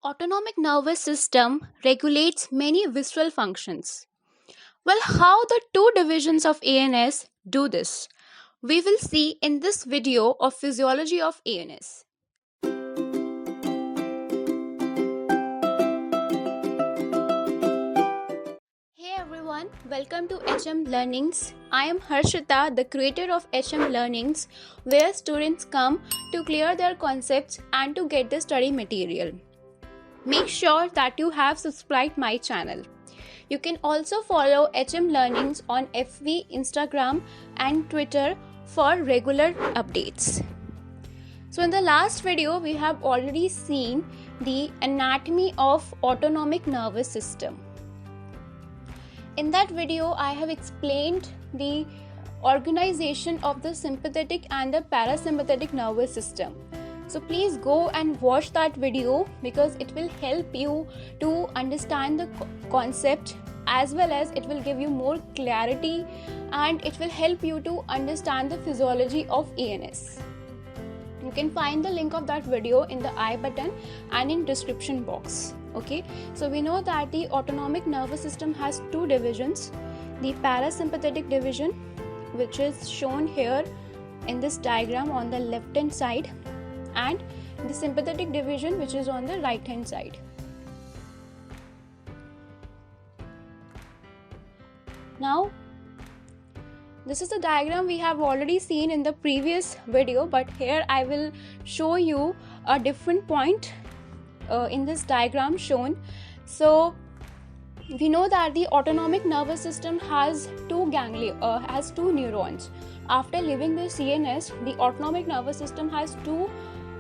Autonomic nervous system regulates many visceral functions. Well, how the two divisions of ANS do this? We will see in this video of physiology of ANS. Hey everyone, welcome to HM Learnings. I am Harshita, the creator of HM Learnings, where students come to clear their concepts and to get the study material. Make sure that you have subscribed my channel. You can also follow HM Learnings on FB, Instagram and Twitter for regular updates. So in the last video, we have already seen the anatomy of autonomic nervous system. In that video, I have explained the organization of the sympathetic and the parasympathetic nervous system. So please go and watch that video because it will help you to understand the concept as well as it will give you more clarity and it will help you to understand the physiology of ANS. You can find the link of that video in the I button and in description box. Okay, so we know that the autonomic nervous system has two divisions. The parasympathetic division, which is shown here in this diagram on the left hand side, and the sympathetic division, which is on the right hand side. Now, this is the diagram we have already seen in the previous video, but here I will show you a different point in this diagram shown. So we know that the autonomic nervous system has two neurons. After leaving the CNS, the autonomic nervous system has two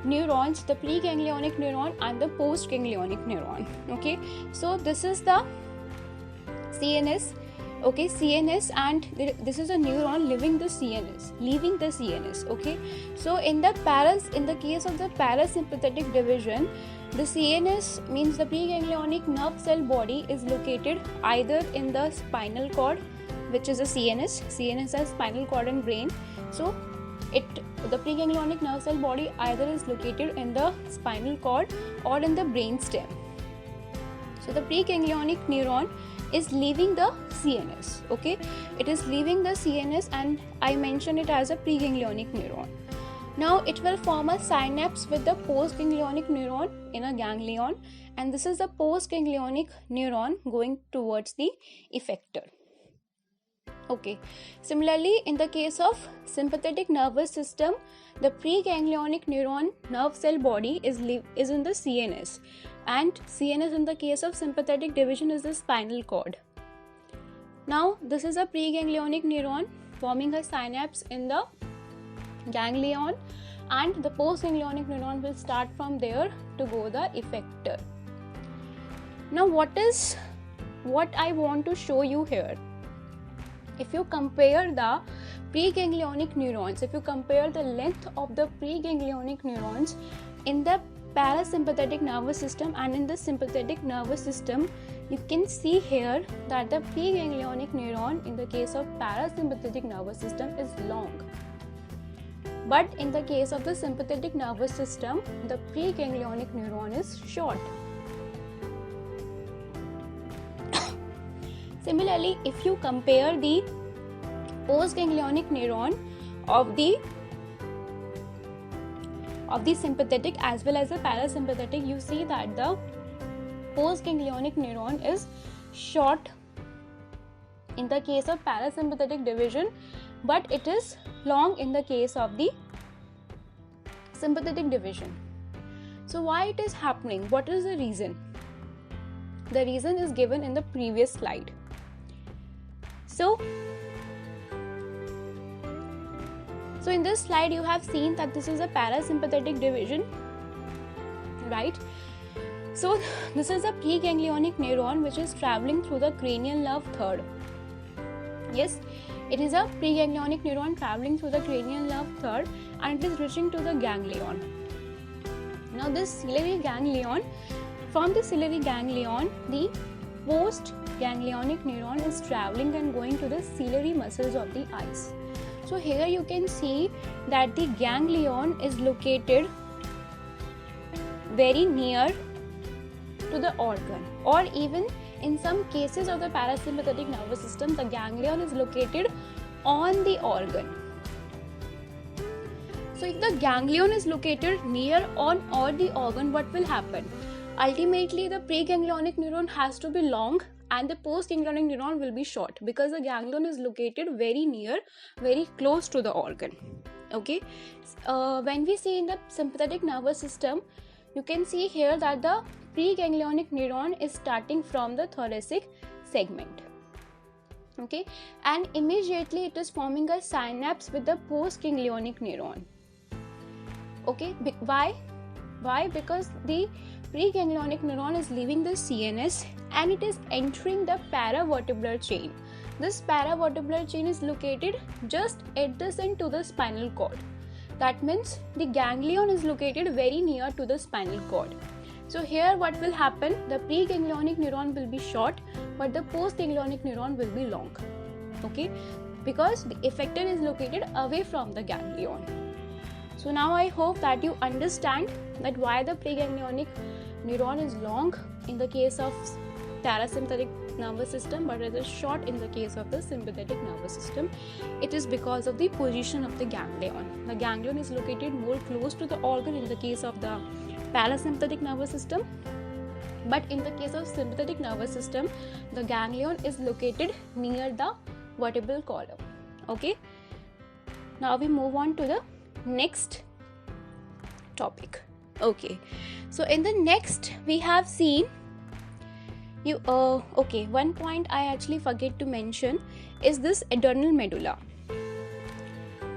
neurons, the preganglionic neuron and the postganglionic neuron. Okay, so this is the CNS. Okay, CNS, and this is a neuron leaving the CNS. Okay, so in the case of the parasympathetic division, the CNS means the preganglionic nerve cell body is located either in the spinal cord, which is a CNS has spinal cord and brain. So the preganglionic nerve cell body either is located in the spinal cord or in the brain stem. So the preganglionic neuron is leaving the CNS. Okay, it is leaving the CNS and I mention it as a preganglionic neuron. Now it will form a synapse with the postganglionic neuron in a ganglion, and this is the postganglionic neuron going towards the effector. Okay, similarly in the case of sympathetic nervous system, the preganglionic neuron nerve cell body is in the CNS, and CNS in the case of sympathetic division is the spinal cord. Now this is a preganglionic neuron forming a synapse in the ganglion, and the postganglionic neuron will start from there to go the effector. Now what I want to show you here, if you compare the preganglionic neurons, if you compare the length of the preganglionic neurons in the parasympathetic nervous system and in the sympathetic nervous system, you can see here that the preganglionic neuron in the case of parasympathetic nervous system is long, but in the case of the sympathetic nervous system, the preganglionic neuron is short. Similarly, if you compare the postganglionic neuron of the sympathetic as well as the parasympathetic, you see that the postganglionic neuron is short in the case of parasympathetic division, but it is long in the case of the sympathetic division. So why it is happening? What is the reason? The reason is given in the previous slide. So in this slide you have seen that this is a parasympathetic division, right? So this is a preganglionic neuron which is traveling through the cranial nerve third. Yes, it is a preganglionic neuron traveling through the cranial nerve third and it is reaching to the ganglion. Now this ciliary ganglion, from the ciliary ganglion, the postganglionic neuron is traveling and going to the ciliary muscles of the eyes. So here you can see that the ganglion is located very near to the organ, or even in some cases of the parasympathetic nervous system, the ganglion is located on the organ. So if the ganglion is located near on or the organ, what will happen? Ultimately, the preganglionic neuron has to be long and the postganglionic neuron will be short, because the ganglion is located very near, very close to the organ. Okay, when we see in the sympathetic nervous system, you can see here that the preganglionic neuron is starting from the thoracic segment. Okay, and immediately it is forming a synapse with the postganglionic neuron. Okay, why? Because the preganglionic neuron is leaving the CNS and it is entering the paravertebral chain. This paravertebral chain is located just adjacent to the spinal cord. That means the ganglion is located very near to the spinal cord. So here what will happen? The preganglionic neuron will be short, but the postganglionic neuron will be long. Okay, because the effector is located away from the ganglion. So now I hope that you understand that why the preganglionic neuron is long in the case of parasympathetic nervous system, but it is short in the case of the sympathetic nervous system. It is because of the position of the ganglion. The ganglion is located more close to the organ in the case of the parasympathetic nervous system, but in the case of sympathetic nervous system, the ganglion is located near the vertebral column. Okay, now we move on to the next topic. Okay, so in the next we have seen one point I actually forget to mention is this adrenal medulla.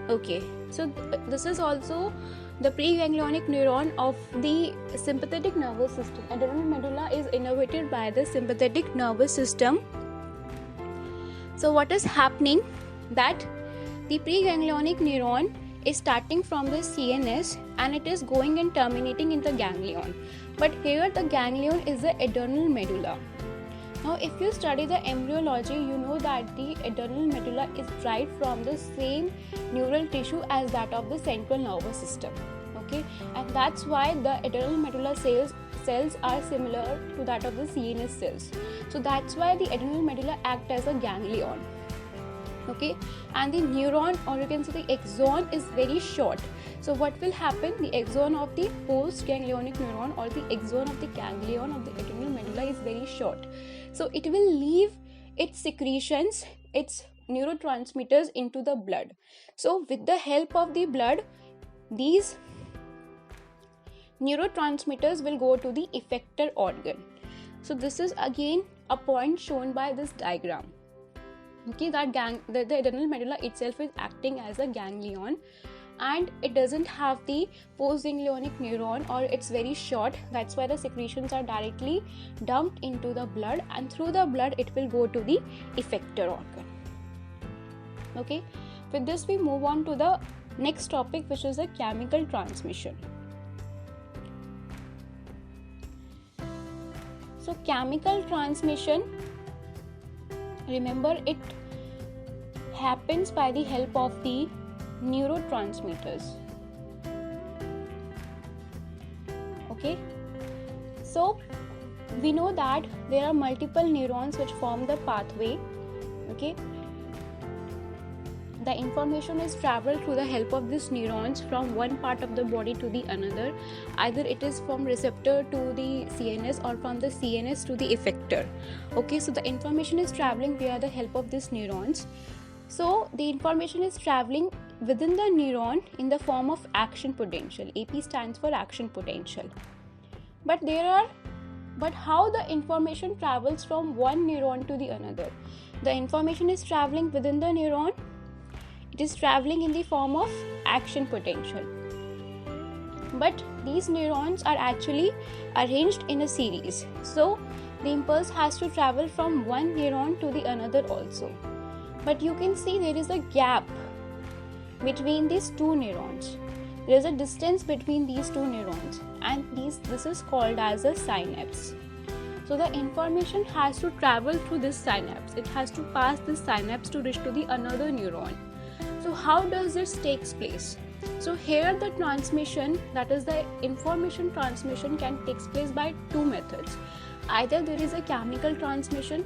Okay, so this is also the preganglionic neuron of the sympathetic nervous system. Adrenal medulla is innervated by the sympathetic nervous system. So what is happening, that the preganglionic neuron is starting from the CNS and it is going and terminating in the ganglion, but here the ganglion is the adrenal medulla. Now if you study the embryology, you know that the adrenal medulla is derived from the same neural tissue as that of the central nervous system. Okay, and that's why the adrenal medulla cells are similar to that of the CNS cells. So that's why the adrenal medulla act as a ganglion. Okay, and the neuron, or you can say the axon, is very short. So what will happen? The axon of the postganglionic neuron or the axon of the ganglion of the adrenal medulla is very short. So it will leave its secretions, its neurotransmitters into the blood. So with the help of the blood, these neurotransmitters will go to the effector organ. So this is again a point shown by this diagram. Okay, that the adrenal medulla itself is acting as a ganglion and it doesn't have the postganglionic neuron, or it's very short. That's why the secretions are directly dumped into the blood, and through the blood it will go to the effector organ. Okay, with this we move on to the next topic, which is the chemical transmission. So chemical transmission, remember, it happens by the help of the neurotransmitters. Okay, so we know that there are multiple neurons which form the pathway. Okay, the information is traveled through the help of these neurons from one part of the body to the another. Either it is from receptor to the CNS or from the CNS to the effector. Okay, so the information is traveling via the help of these neurons. So the information is traveling within the neuron in the form of action potential. AP stands for action potential. But how the information travels from one neuron to the another? The information is traveling within the neuron. It is traveling in the form of action potential. But these neurons are actually arranged in a series. So the impulse has to travel from one neuron to the another also. But you can see there is a gap between these two neurons. There is a distance between these two neurons, and this is called as a synapse. So the information has to travel through this synapse. It has to pass this synapse to reach to the another neuron. So how does this takes place? So here the transmission, that is the information transmission, can take place by two methods. either there is a chemical transmission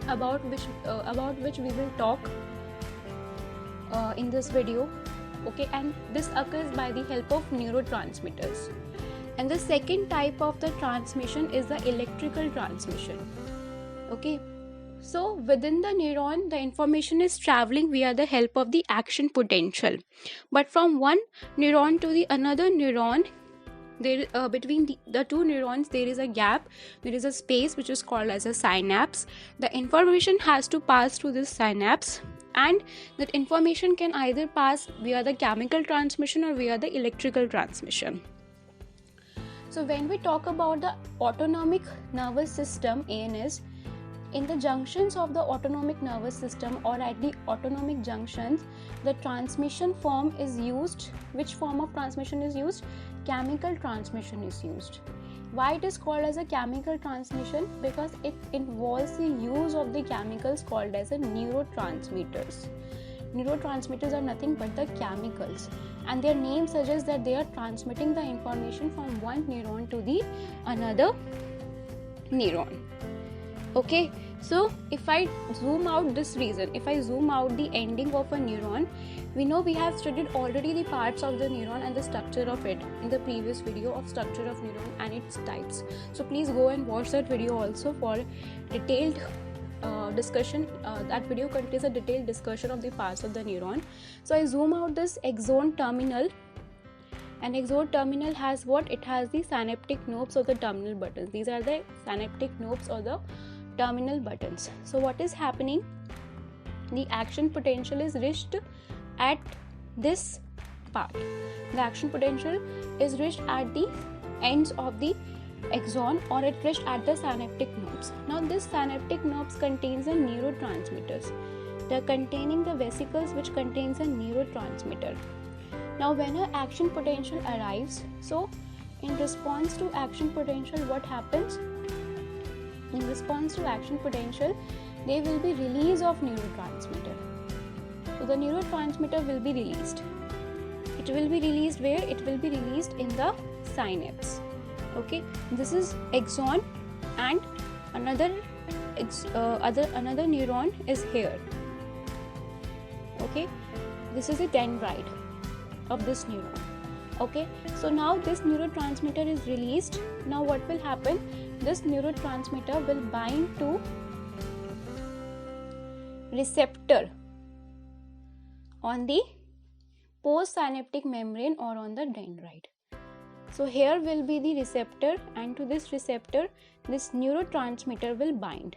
about which we will talk in this video, okay, and this occurs by the help of neurotransmitters. And the second type of the transmission is the electrical transmission. Okay, so within the neuron, the information is traveling via the help of the action potential, but from one neuron to the another neuron, there between the two neurons there is a gap, there is a space which is called as a synapse. The information has to pass through this synapse, and that information can either pass via the chemical transmission or via the electrical transmission. So when we talk about the autonomic nervous system, ANS, in the junctions of the autonomic nervous system or at the autonomic junctions, the transmission form is used. Which form of transmission is used? Chemical transmission is used. Why it is called as a chemical transmission? Because it involves the use of the chemicals called as a neurotransmitters. Neurotransmitters are nothing but the chemicals, and their name suggests that they are transmitting the information from one neuron to the another neuron. Okay, so if I zoom out this region, if I zoom out the ending of a neuron, we know we have studied already the parts of the neuron and the structure of it in the previous video of structure of neuron and its types. So please go and watch that video also for detailed discussion. That video contains a detailed discussion of the parts of the neuron. So I zoom out this axon terminal, and axon terminal has what? It has the synaptic knobs or the terminal buttons. These are the synaptic knobs or the terminal buttons. So what is happening? The action potential is reached at this part. The action potential is reached at the ends of the axon, or it reached at the synaptic knobs. Now this synaptic knobs contains the neurotransmitters. They are containing the vesicles which contains a neurotransmitter. Now when an action potential arrives, so in response to action potential, what happens? In response to action potential, there will be release of neurotransmitter. So the neurotransmitter will be released. It will be released where? It will be released in the synapse. Okay, this is axon, and another neuron is here. Okay, this is the dendrite of this neuron. Okay, so now this neurotransmitter is released. Now what will happen? This neurotransmitter will bind to receptor on the postsynaptic membrane or on the dendrite. So here will be the receptor, and to this receptor this neurotransmitter will bind,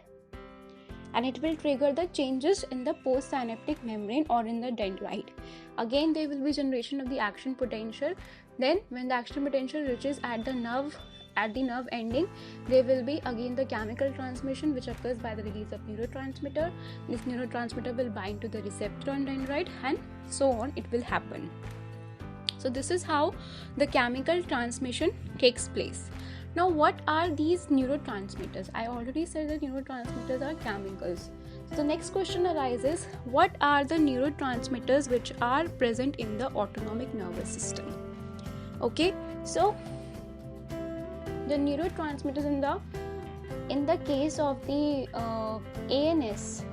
and it will trigger the changes in the postsynaptic membrane or in the dendrite. Again there will be generation of the action potential. Then when the action potential reaches at the nerve ending, there will be again the chemical transmission which occurs by the release of neurotransmitter. This neurotransmitter will bind to the receptor on dendrite, and so on it will happen. So this is how the chemical transmission takes place. Now what are these neurotransmitters? I already said that neurotransmitters are chemicals. So the next question arises, what are the neurotransmitters which are present in the autonomic nervous system? Okay, so the neurotransmitters in the case of the ANS,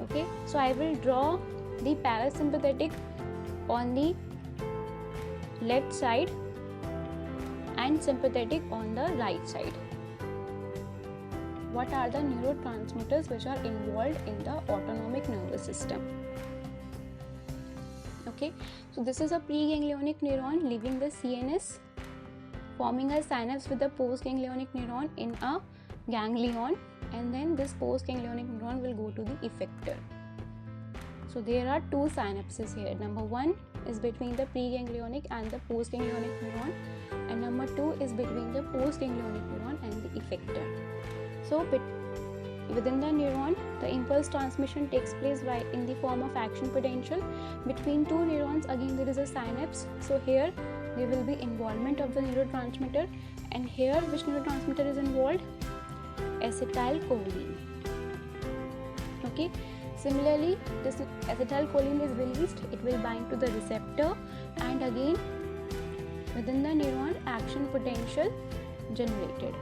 okay, so I will draw the parasympathetic on the left side and sympathetic on the right side. What are the neurotransmitters which are involved in the autonomic nervous system? Okay, so this is a preganglionic neuron leaving the CNS, forming a synapse with the postganglionic neuron in a ganglion, and then this postganglionic neuron will go to the effector. So there are two synapses here. Number one is between the preganglionic and the postganglionic neuron, and number two is between the postganglionic neuron and the effector. So within the neuron, the impulse transmission takes place in the form of action potential. Between two neurons, again there is a synapse. So here there will be involvement of the neurotransmitter, and here which neurotransmitter is involved? Acetylcholine. Okay, similarly this acetylcholine is released, it will bind to the receptor, and again within the neuron action potential generated.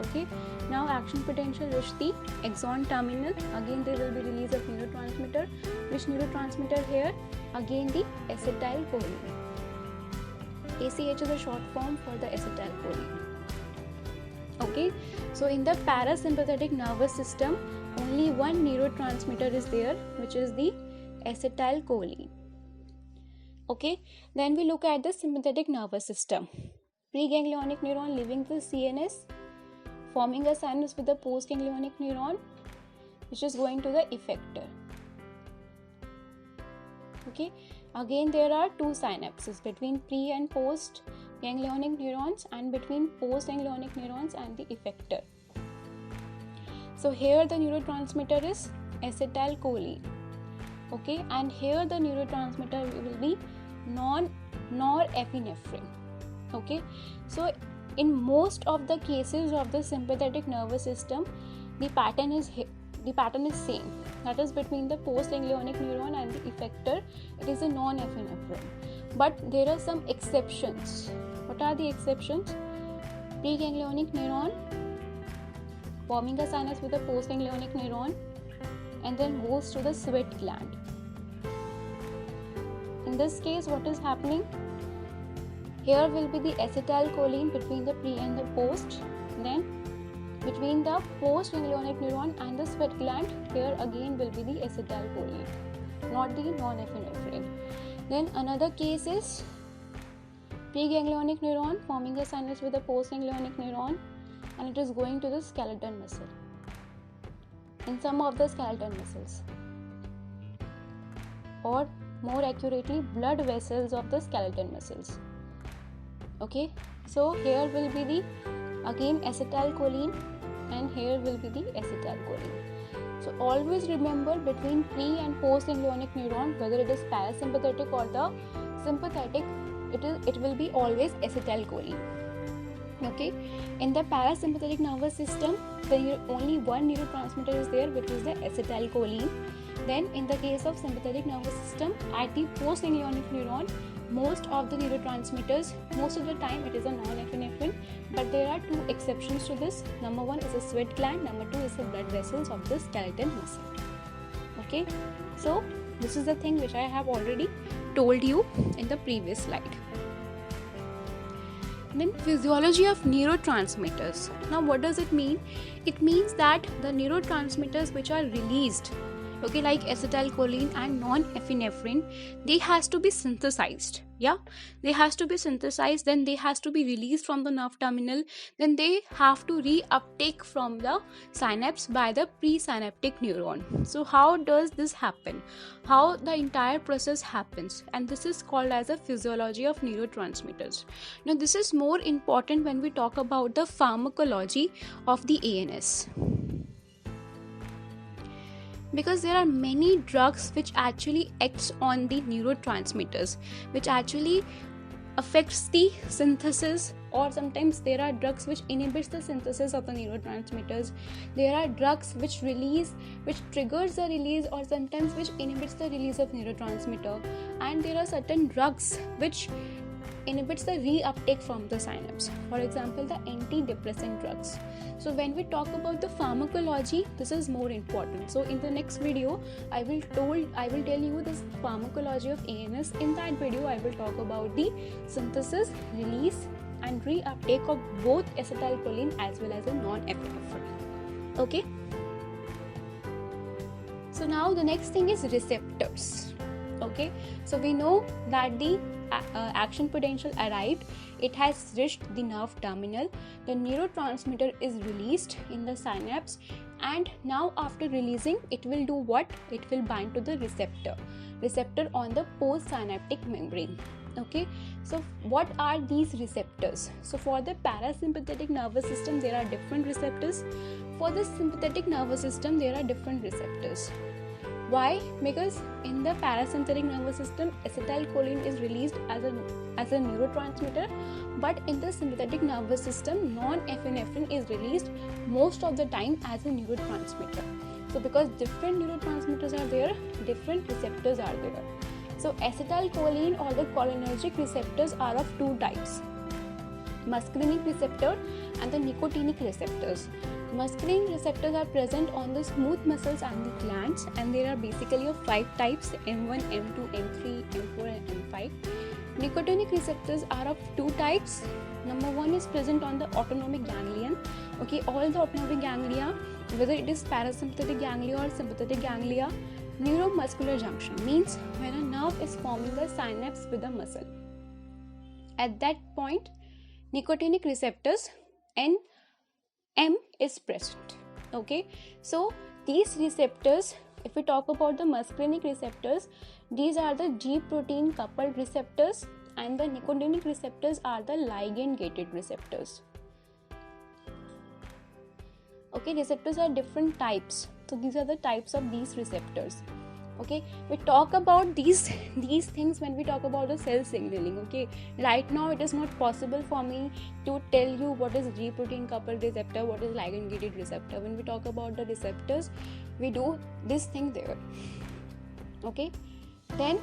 Okay, now action potential reach the axon terminal. Again there will be release of neurotransmitter. Which neurotransmitter here? Again the acetylcholine. ACH is a short form for the acetylcholine. Okay, so in the parasympathetic nervous system, only one neurotransmitter is there, which is the acetylcholine. Okay, then we look at the sympathetic nervous system. Preganglionic neuron leaving the CNS, forming a synapse with the postganglionic neuron, which is going to the effector. Okay, again there are two synapses between pre and post ganglionic neurons and between postganglionic neurons and the effector. So here the neurotransmitter is acetylcholine. Okay, and here the neurotransmitter will be norepinephrine. Okay, so in most of the cases of the sympathetic nervous system, the pattern is same. That is between the postganglionic neuron and the effector, it is a norepinephrine. But there are some exceptions. What are the exceptions? Preganglionic neuron forming a synapse with a postganglionic neuron and then goes to the sweat gland. In this case, what is happening? Here will be the acetylcholine between the pre and the post. Then between the postganglionic neuron and the sweat gland, here again will be the acetylcholine, not the norepinephrine. Then another case is preganglionic neuron forming a synapse with a postganglionic neuron, and it is going to the skeletal muscle. In some of the skeletal muscles, or more accurately, blood vessels of the skeletal muscles. Okay, so here will be the again acetylcholine, and here will be the acetylcholine. So always remember between pre and postganglionic neuron, whether it is parasympathetic or the sympathetic, it will be always acetylcholine. Okay, in the parasympathetic nervous system, only one neurotransmitter is there, which is the acetylcholine. Then in the case of sympathetic nervous system, at the postganglionic neuron, most of the neurotransmitters, most of the time it is a norepinephrine, but there are two exceptions to this. Number one is a sweat gland, number two is the blood vessels of the skeletal muscle. Okay, so this is the thing which I have already told you in the previous slide. Then physiology of neurotransmitters. Now what does it mean? It means that the neurotransmitters which are released, okay, like acetylcholine and norepinephrine, they has to be synthesized. Yeah, they has to be synthesized, then they has to be released from the nerve terminal, then they have to reuptake from the synapse by the presynaptic neuron. So how does this happen? How the entire process happens? And this is called as a physiology of neurotransmitters. Now this is more important when we talk about the pharmacology of the ANS, because there are many drugs which actually acts on the neurotransmitters, which actually affects the synthesis, or sometimes there are drugs which inhibits the synthesis of the neurotransmitters. There are drugs which triggers the release, or sometimes which inhibits the release of neurotransmitter, and there are certain drugs which inhibits the reuptake from the synapse, for example the antidepressant drugs. So when we talk about the pharmacology, this is more important. So in the next video I will tell you this pharmacology of ANS. In that video I will talk about the synthesis, release and reuptake of both acetylcholine as well as a norepinephrine. Okay, so now the next thing is receptors. Okay, so we know that the action potential arrived, it has reached the nerve terminal, the neurotransmitter is released in the synapse, and now after releasing, it will do what? It will bind to the receptor on the postsynaptic membrane. Okay, so what are these receptors? So for the parasympathetic nervous system there are different receptors, for the sympathetic nervous system there are different receptors. Why? Because in the parasympathetic nervous system, acetylcholine is released as a neurotransmitter, but in the sympathetic nervous system, norepinephrine is released most of the time as a neurotransmitter. So because different neurotransmitters are there, different receptors are there. So acetylcholine or the cholinergic receptors are of two types. muscarinic receptor and the nicotinic receptors. Muscarinic receptors are present on the smooth muscles and the glands, and there are basically of 5 types: M1, M2, M3, M4 and M5. Nicotinic receptors are of 2 types. Number 1 is present on the autonomic ganglion. Okay, all the autonomic ganglia, whether it is parasympathetic ganglia or sympathetic ganglia, neuromuscular junction means when a nerve is forming a synapse with a muscle. At that point, nicotinic receptors and M is present. Okay, so these receptors, if we talk about the muscarinic receptors, these are the G protein coupled receptors, and the nicotinic receptors are the ligand gated receptors. Okay, receptors are different types, so these are the types of these receptors. Okay, we talk about these things when we talk about the cell signaling. Okay, right now it is not possible for me to tell you what is G protein coupled receptor, what is ligand gated receptor. When we talk about the receptors, we do this thing there. Okay, then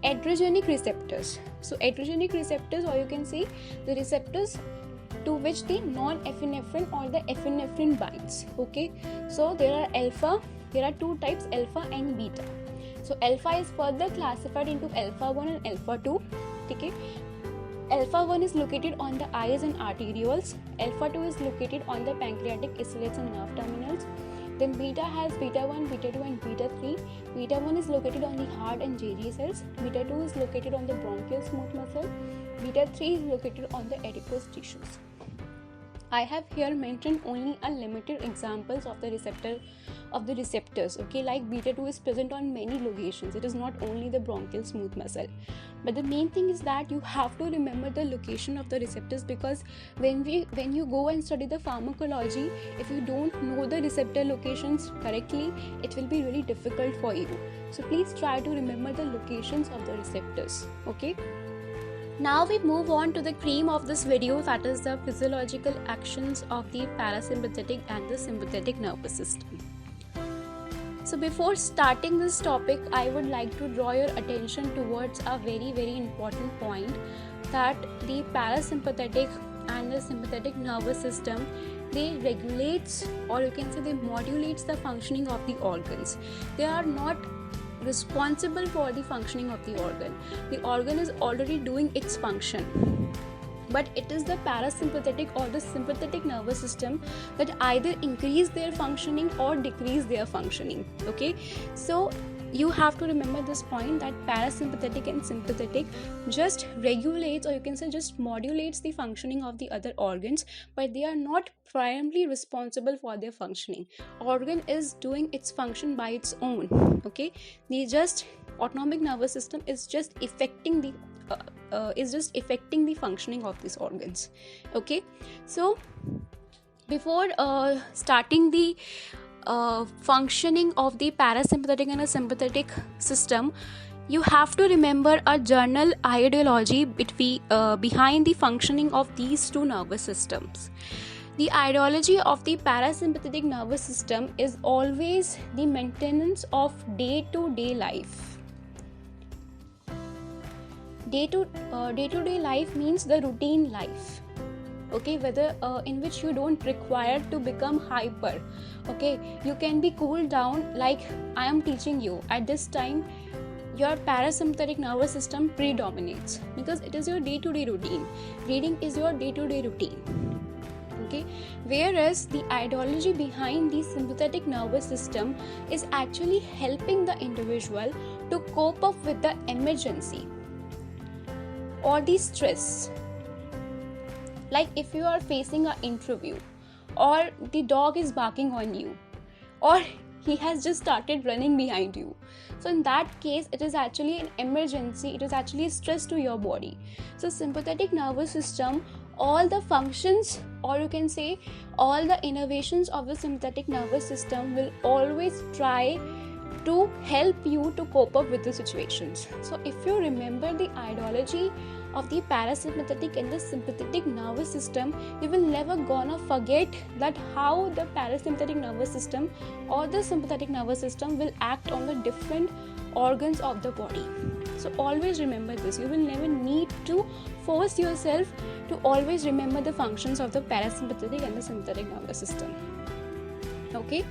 adrenergic receptors. So adrenergic receptors, or you can say the receptors to which the non-epinephrine or the epinephrine binds. Okay, so there are 2 types, alpha and beta. So alpha is further classified into alpha 1 and alpha 2. Okay, alpha 1 is located on the eyes and arterioles, alpha 2 is located on the pancreatic islets and nerve terminals. Then beta has beta 1, beta 2 and beta 3. Beta 1 is located on the heart and JG cells. Beta 2 is located on the bronchial smooth muscle. Beta 3 is located on the adipose tissues. I have here mentioned only a limited examples of the receptors. Okay, like beta 2 is present on many locations. It is not only the bronchial smooth muscle, but the main thing is that you have to remember the location of the receptors, because when you go and study the pharmacology, if you don't know the receptor locations correctly, it will be really difficult for you. So please try to remember the locations of the receptors. Okay, now we move on to the cream of this video, that is the physiological actions of the parasympathetic and the sympathetic nervous system. So before starting this topic, I would like to draw your attention towards a very, very important point, that the parasympathetic and the sympathetic nervous system, they regulates, or you can say they modulates the functioning of the organs. They are not responsible for the functioning of the organ. The organ is already doing its function, but it is the parasympathetic or the sympathetic nervous system that either increase their functioning or decrease their functioning. Okay, so you have to remember this point, that parasympathetic and sympathetic just regulates, or you can say just modulates the functioning of the other organs, but they are not primarily responsible for their functioning. Organ is doing its function by its own. Okay, autonomic nervous system is just affecting the functioning of these organs. Okay, so before starting the functioning of the parasympathetic and a sympathetic system, you have to remember a general ideology behind the functioning of these two nervous systems. The ideology of the parasympathetic nervous system is always the maintenance of day-to-day life. Day-to-day life means the routine life. Okay, whether in which you don't require to become hyper. Okay, you can be cooled down, like I am teaching you at this time. Your parasympathetic nervous system predominates because it is your day-to-day routine. Reading is your day-to-day routine. Okay, whereas the ideology behind the sympathetic nervous system is actually helping the individual to cope up with the emergency or the stress. Like if you are facing an interview, or the dog is barking on you, or he has just started running behind you. So in that case, it is actually an emergency, it is actually stress to your body. So sympathetic nervous system, all the functions, or you can say all the innervations of the sympathetic nervous system will always try to help you to cope up with the situations. So if you remember the ideology of the parasympathetic and the sympathetic nervous system, you will never gonna forget that how the parasympathetic nervous system or the sympathetic nervous system will act on the different organs of the body. So always remember this. You will never need to force yourself to always remember the functions of the parasympathetic and the sympathetic nervous system. Okay,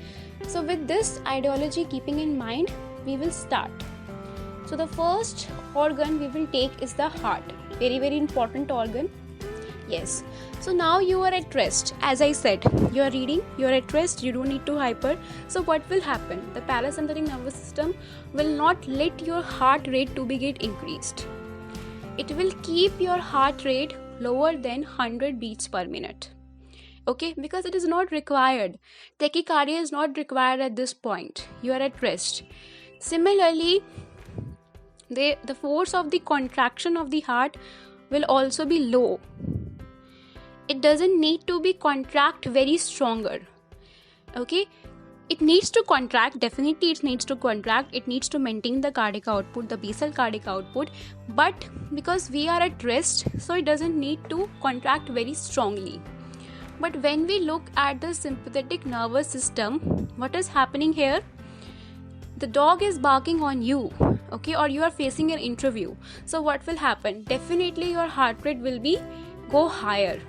so with this ideology keeping in mind, we will start. So the first organ we will take is the heart. Very, very important organ. Yes. So now you are at rest. As I said, you are reading, you are at rest, you don't need to hyper. So what will happen? The parasympathetic nervous system will not let your heart rate to be get increased. It will keep your heart rate lower than 100 beats per minute. Okay, because it is not required. Tachycardia is not required at this point. You are at rest. Similarly, the force of the contraction of the heart will also be low. It doesn't need to be contract very stronger. Okay, it needs to contract, definitely it needs to contract, it needs to maintain the cardiac output, the basal cardiac output, but because we are at rest, so it doesn't need to contract very strongly. But when we look at the sympathetic nervous system, what is happening here? The dog is barking on you, okay, or you are facing an interview. So what will happen? Definitely your heart rate will be go higher.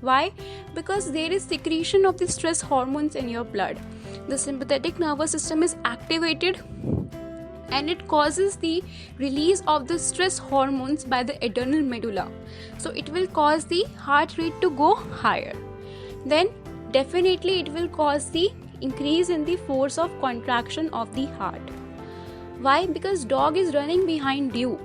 Why? Because there is secretion of the stress hormones in your blood. The sympathetic nervous system is activated and it causes the release of the stress hormones by the adrenal medulla. So it will cause the heart rate to go higher. Then definitely it will cause the increase in the force of contraction of the heart. Why? Because dog is running behind you.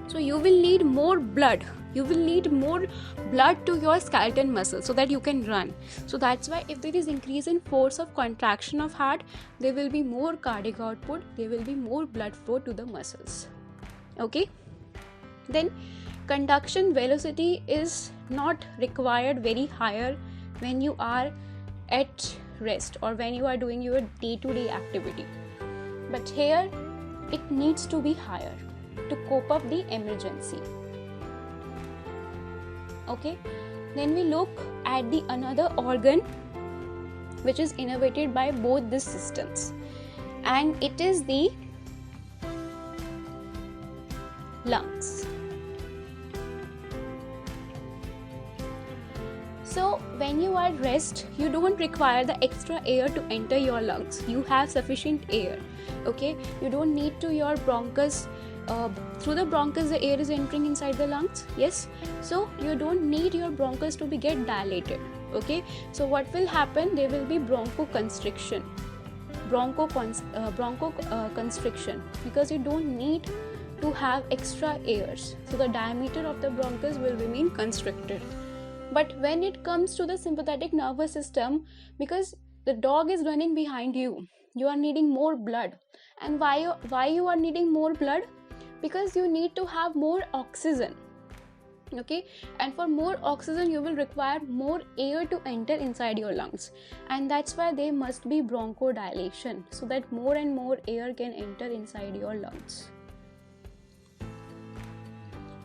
So you will need more blood. You will need more blood to your skeletal muscle so that you can run. So that's why if there is increase in force of contraction of heart, there will be more cardiac output, there will be more blood flow to the muscles. Okay? Then conduction velocity is not required very higher when you are at rest or when you are doing your day-to-day activity. But here it needs to be higher to cope up the emergency. Okay, then we look at the another organ which is innervated by both these systems, and it is the lungs. So when you are at rest, you don't require the extra air to enter your lungs. You have sufficient air. Okay, you don't need to your bronchus. Through the bronchus the air is entering inside the lungs. Yes, so you don't need your bronchus to be get dilated. Okay, so what will happen? There will be bronchoconstriction, bronchoconstriction, because you don't need to have extra airs, so the diameter of the bronchus will remain constricted. But when it comes to the sympathetic nervous system, because the dog is running behind you, you are needing more blood. And why you are needing more blood? Because you need to have more oxygen. Okay, and for more oxygen you will require more air to enter inside your lungs, and that's why there must be bronchodilation, so that more and more air can enter inside your lungs.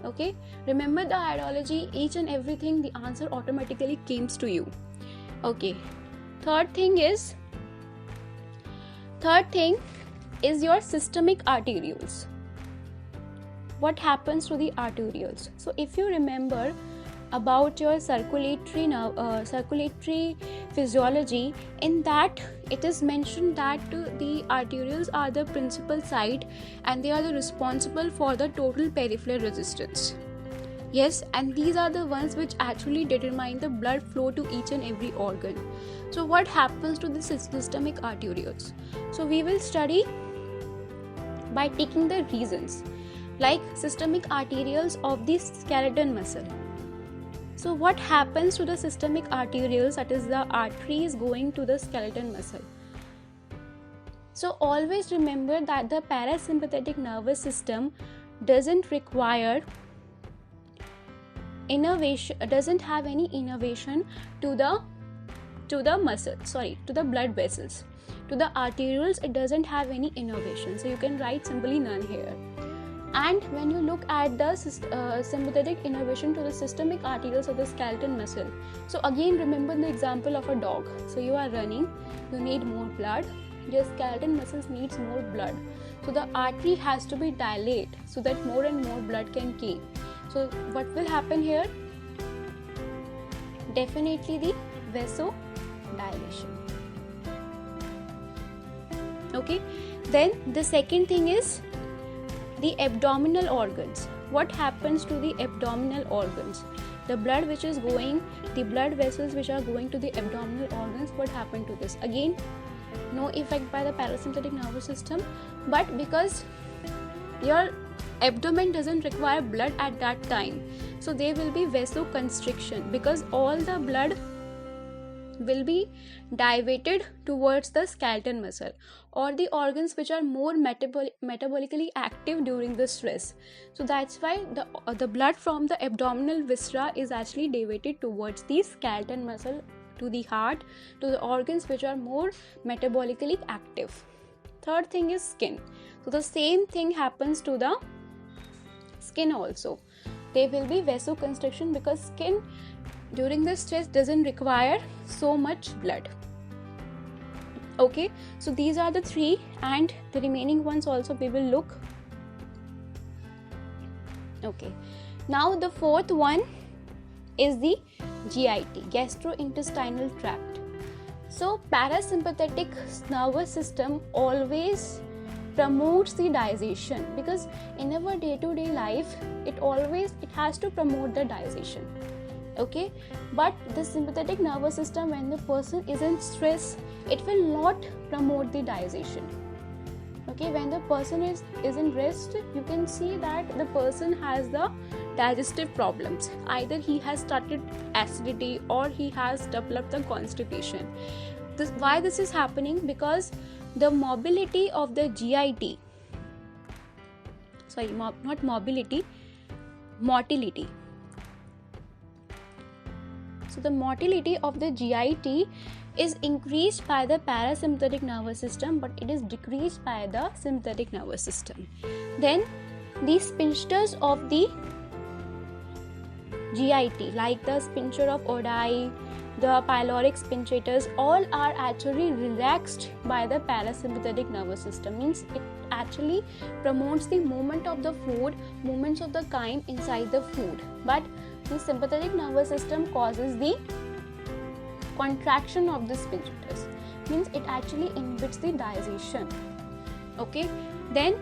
Okay, remember the ideology, each and everything, the answer automatically comes to you. Okay, third thing is your systemic arterioles. What happens to the arterioles? So if you remember about your circulatory physiology, in that it is mentioned that the arterioles are the principal site and they are the responsible for the total peripheral resistance. Yes, and these are the ones which actually determine the blood flow to each and every organ. So what happens to the systemic arterioles? So we will study by taking the reasons, like systemic arterioles of the skeleton muscle. So what happens to the systemic arterioles, that is the arteries going to the skeleton muscle? So always remember that the parasympathetic nervous system doesn't require innervation, doesn't have any innervation to the blood vessels. To the arterioles it doesn't have any innervation, so you can write simply none here. And when you look at the sympathetic innervation to the systemic arterioles of the skeleton muscle, so again remember the example of a dog. So you are running, you need more blood, your skeleton muscles needs more blood. So the artery has to be dilated so that more and more blood can came. So what will happen here? Definitely the vasodilation. Okay, then the second thing is the abdominal organs. What happens to the abdominal organs? The blood which is going, the blood vessels which are going to the abdominal organs, what happened to this? Again, no effect by the parasympathetic nervous system, but because your abdomen doesn't require blood at that time, so there will be vasoconstriction, because all the blood will be diverted towards the skeletal muscle or the organs which are more metabolically active during the stress. So that's why the blood from the abdominal viscera is actually diverted towards the skeletal muscle, to the heart, to the organs which are more metabolically active. Third thing is skin. So the same thing happens to the skin also. There will be vasoconstriction because skin during the stress doesn't require so much blood. Okay, so these are the three, and the remaining ones also we will look. Okay, now the fourth one is the GIT, gastrointestinal tract. So parasympathetic nervous system always promotes the digestion, because in our day-to-day life it has to promote the digestion. Okay, but the sympathetic nervous system, when the person is in stress, it will not promote the digestion. Okay, when the person is in rest, you can see that the person has the digestive problems. Either he has started acidity or he has developed the constipation. Why this is happening? Because the mobility of the GIT, not mobility, motility. So the motility of the GIT is increased by the parasympathetic nervous system, but it is decreased by the sympathetic nervous system. Then the sphincters of the GIT, like the sphincter of Oddi, the pyloric sphincters, all are actually relaxed by the parasympathetic nervous system. Means it actually promotes the movement of the food, movements of the chyme inside the food. But the sympathetic nervous system causes the contraction of the sphincters. Means it actually inhibits the digestion. Okay, then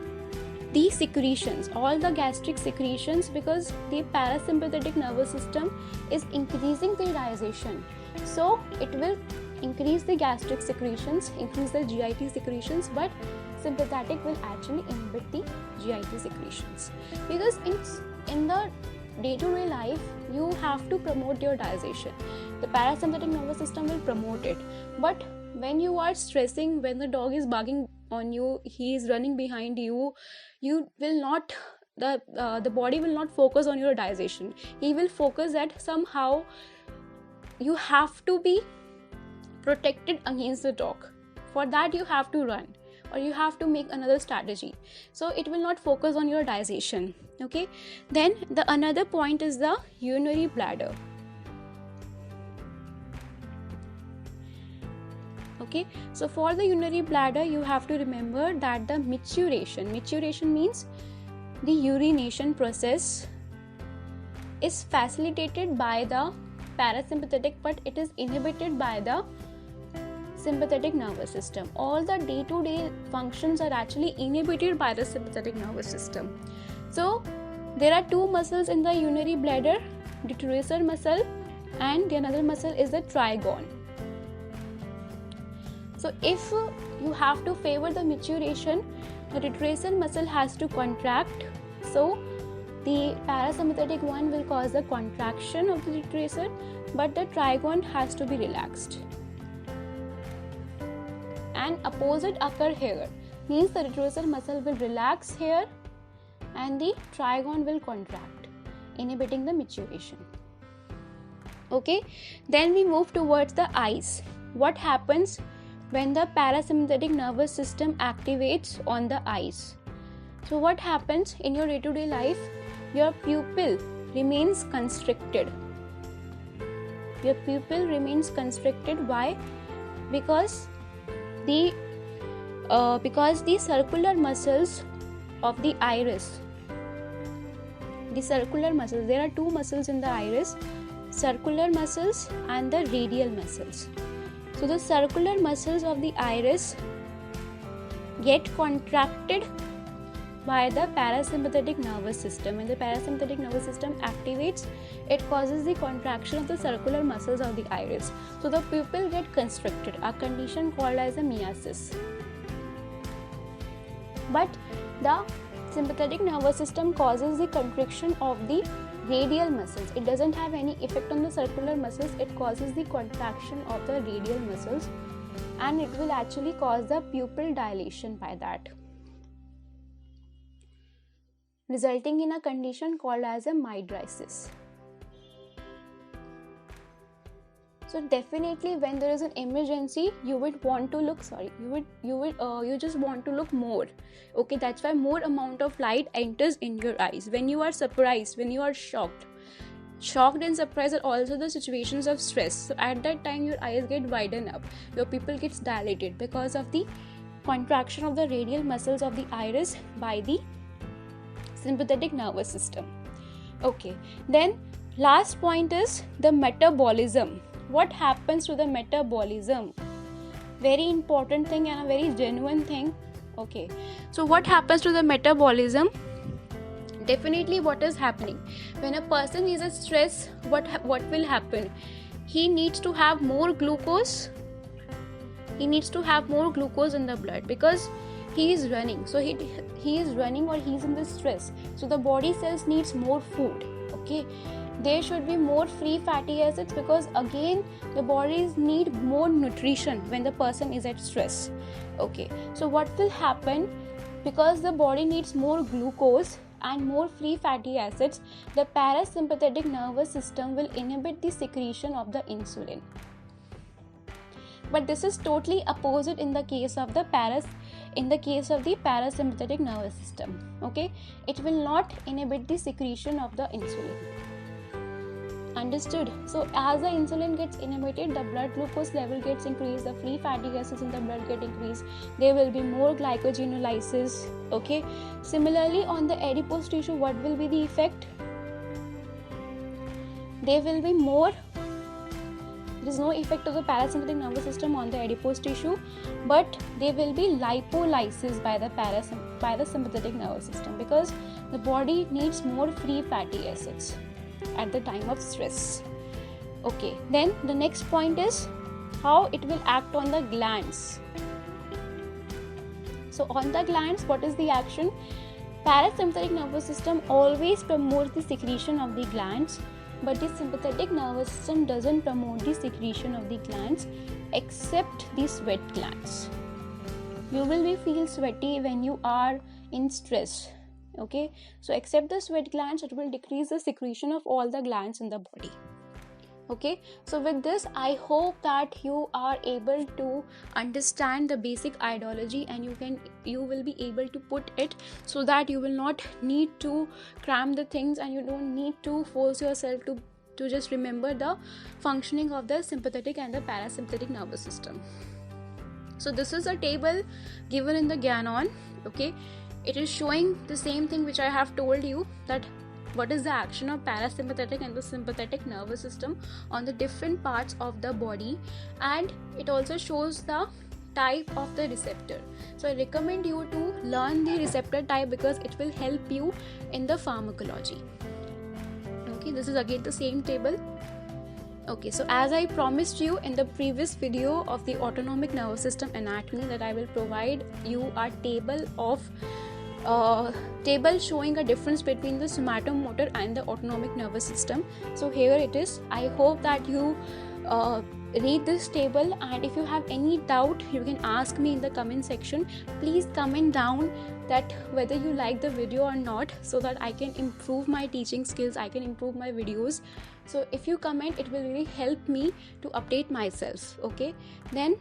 the secretions, all the gastric secretions, because the parasympathetic nervous system is increasing the digestion, so it will increase the gastric secretions, increase the GIT secretions, but sympathetic will actually inhibit the GIT secretions. Because in the day-to-day life, you have to promote your digestion. The parasympathetic nervous system will promote it, but when you are stressing, when the dog is barking on you, he is running behind you, you will not, the body will not focus on your digestion. He will focus that somehow you have to be protected against the dog. For that you have to run, or you have to make another strategy. So it will not focus on your digestion. Okay, then the another point is the urinary bladder. Okay, so for the urinary bladder, you have to remember that the maturation means the urination process is facilitated by the parasympathetic, but it is inhibited by the sympathetic nervous system. All the day-to-day functions are actually inhibited by the sympathetic nervous system. So there are two muscles in the urinary bladder, detrusor muscle, and the another muscle is the trigone. So if you have to favor the maturation, the detrusor muscle has to contract. So the parasympathetic one will cause the contraction of the detrusor, but the trigone has to be relaxed. And opposite occur here, means the detrusor muscle will relax here and the trigone will contract, inhibiting the maturation. Okay, then we move towards the eyes. What happens when the parasympathetic nervous system activates on the eyes? So what happens in your day-to-day life? Your pupil remains constricted. Your pupil remains constricted. Why? Because the because the circular muscles of the iris, the circular muscles, there are two muscles in the iris, circular muscles and the radial muscles. So the circular muscles of the iris get contracted by the parasympathetic nervous system. When the parasympathetic nervous system activates, it causes the contraction of the circular muscles of the iris. So the pupil get constricted, a condition called as a miosis. But the sympathetic nervous system causes the contraction of the radial muscles. It doesn't have any effect on the circular muscles, it causes the contraction of the radial muscles, and it will actually cause the pupil dilation by that, resulting in a condition called as a mydriasis. So definitely when there is an emergency, you would want to look, you just want to look more. Okay, that's why more amount of light enters in your eyes. When you are surprised, when you are shocked and surprised are also the situations of stress. So at that time your eyes get widen up, your pupil gets dilated because of the contraction of the radial muscles of the iris by the sympathetic nervous system. Okay, then last point is the metabolism. What happens to the metabolism? Very important thing and a very genuine thing. Okay, so what happens to the metabolism? Definitely what is happening when a person is at stress, what will happen? He needs to have more glucose. He needs to have more glucose in the blood because he is running. So he is running or he is in the stress. So the body cells needs more food. Okay, there should be more free fatty acids because again the bodies need more nutrition when the person is at stress. Okay, so what will happen? Because the body needs more glucose and more free fatty acids, the parasympathetic nervous system will inhibit the secretion of the insulin. But this is totally opposite in the case of the parasympathetic nervous system. Okay, it will not inhibit the secretion of the insulin. Understood? So as the insulin gets inhibited, the blood glucose level gets increased, the free fatty acids in the blood get increased, there will be more glycogenolysis. Okay, similarly on the adipose tissue, what will be the effect? There will be more, there is no effect of the parasympathetic nervous system on the adipose tissue, but there will be lipolysis by the sympathetic nervous system because the body needs more free fatty acids at the time of stress. Okay, then the next point is how it will act on the glands. So on the glands, what is the action? Parasympathetic nervous system always promotes the secretion of the glands, but the sympathetic nervous system doesn't promote the secretion of the glands except the sweat glands. You will feel sweaty when you are in stress. Okay, so except the sweat glands, it will decrease the secretion of all the glands in the body. Okay, so with this I hope that you are able to understand the basic ideology and you will be able to put it so that you will not need to cram the things and you don't need to force yourself to just remember the functioning of the sympathetic and the parasympathetic nervous system. So this is a table given in the Gyanon. Okay, it is showing the same thing which I have told you, that what is the action of parasympathetic and the sympathetic nervous system on the different parts of the body, and it also shows the type of the receptor. So I recommend you to learn the receptor type because it will help you in the pharmacology. Okay, this is again the same table. Okay, so as I promised you in the previous video of the autonomic nervous system anatomy, that I will provide you a table showing a difference between the somatomotor and the autonomic nervous system. So here it is. I hope that you read this table, and if you have any doubt you can ask me in the comment section. Please comment down that whether you like the video or not, so that I can improve my teaching skills, I can improve my videos. So if you comment, it will really help me to update myself. Okay, then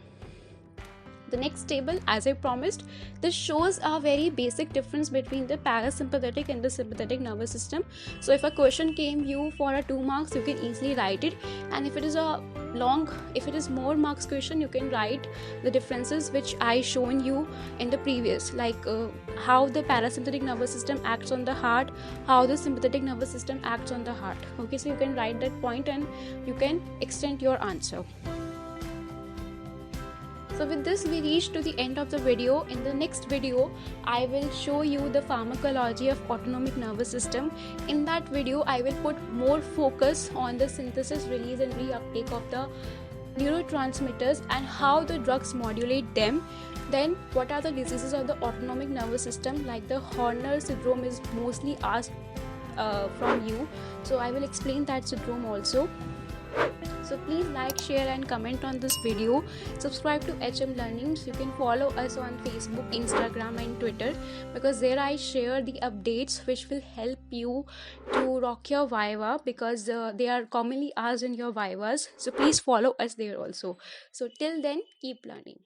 The next table, as I promised, this shows a very basic difference between the parasympathetic and the sympathetic nervous system. So if a question came you for a 2 marks, you can easily write it, and if it is more marks question, you can write the differences which I shown you in the previous, like how the parasympathetic nervous system acts on the heart, how the sympathetic nervous system acts on the heart. Okay, so you can write that point and you can extend your answer. So with this, we reached to the end of the video. In the next video, I will show you the pharmacology of autonomic nervous system. In that video, I will put more focus on the synthesis, release and reuptake of the neurotransmitters and how the drugs modulate them. Then what are the diseases of the autonomic nervous system, like the Horner syndrome is mostly asked from you, so I will explain that syndrome also. So please like, share and comment on this video. Subscribe to HM Learnings. You can follow us on Facebook, Instagram and Twitter, because there I share the updates which will help you to rock your Viva, because they are commonly asked in your Vivas. So please follow us there also. So till then, keep learning.